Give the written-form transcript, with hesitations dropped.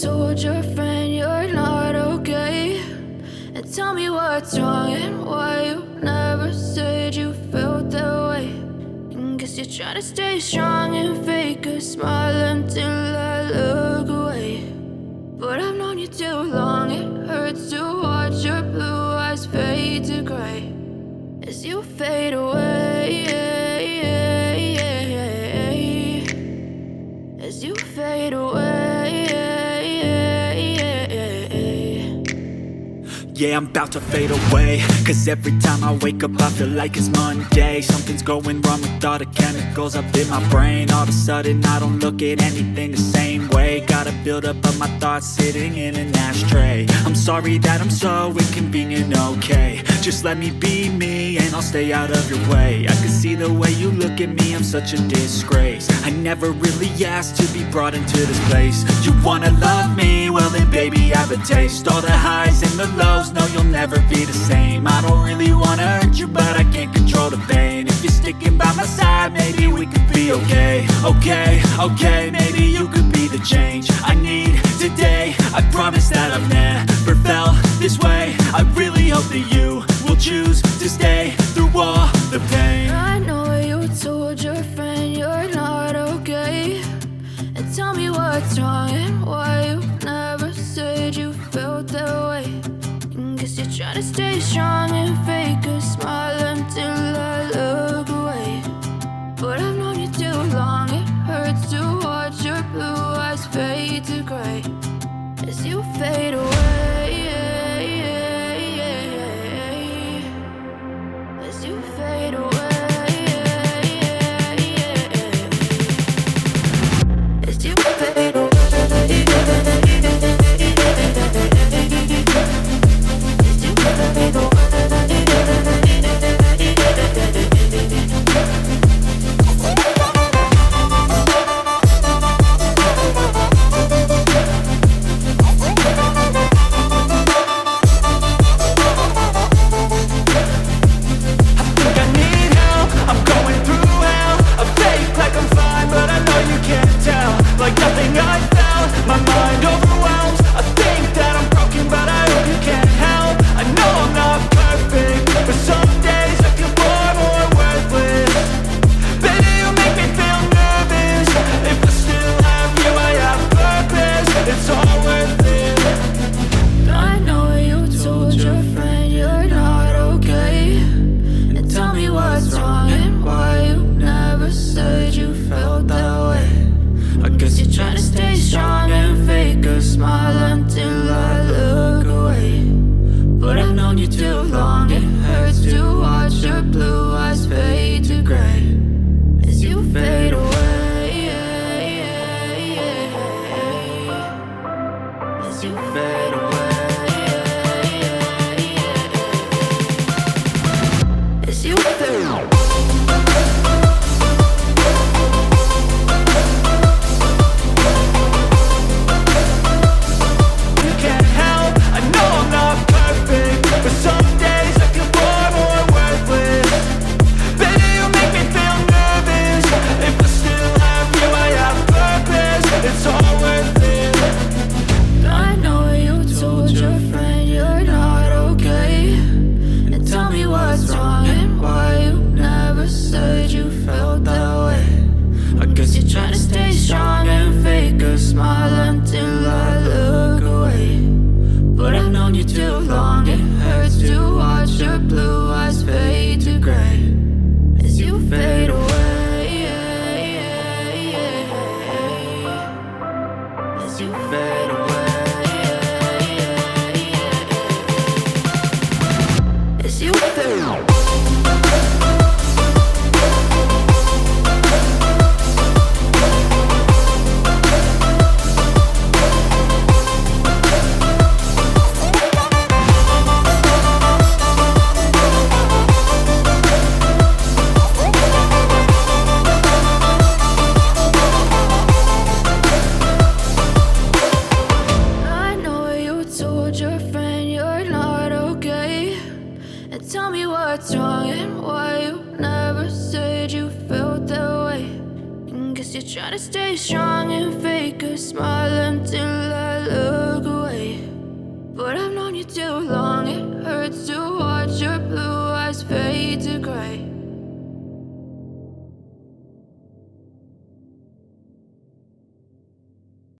told your friend you're not okay, and tell me what's wrong and why you never said you felt that way. And guess you're trying to stay strong and fake a smile until I look away. But I've known you too long, it hurts to watch your blue eyes fade to gray as you fade away, as you fade away. Yeah, I'm about to fade away, cause every time I wake up I feel like it's Monday. Something's going wrong with all the chemicals up in my brain. All of a sudden I don't look at anything the same way. Gotta build up of my thoughts sitting in an ashtray. I'm sorry that I'm so inconvenient, okay. Just let me be me and I'll stay out of your way. I can see the way you look at me, I'm such a disgrace. I never really asked to be brought into this place. You wanna love me? Well then baby I have a taste. All the highs and the lows, no you'll never be the same. I don't really wanna hurt you but I can't control the pain. If you're sticking by my side maybe we could be okay. Okay, maybe you could be the change I need today. I promise that I've never felt this way. I really hope that you will choose to stay through all the pain. I know you told your friend you're not okay, and tell me what's wrong and why you never said you felt that way. And guess you're trying to stay strong and fake a smile until I look away. But I've known you too long, it hurts to watch your blue eyes fade to gray as you fade away, as you fade away, as you fade away. Like nothing I felt, my mind overwhelmed. I think that I'm broken, but I hope you can't help. I know I'm not perfect, but some days I feel far more worthless. Baby, you make me feel nervous. If I still have you, I have purpose. It's all worth it. I know you told your friend you're not okay, and tell me what's wrong and why you never said you felt that way. I guess you're trying to stay strong and fake a smile until I look away. But I've known you too long, it hurts to watch your blue eyes fade to gray as you fade away, as you fade away, as you fade away. Smile until I look away. But I've known you too long, it hurts to watch your blue eyes fade to gray as you fade away, as you fade away, as you fade away. What's wrong and why you never said you felt that way. And guess you're trying to stay strong and fake a smile until I too long, it hurts to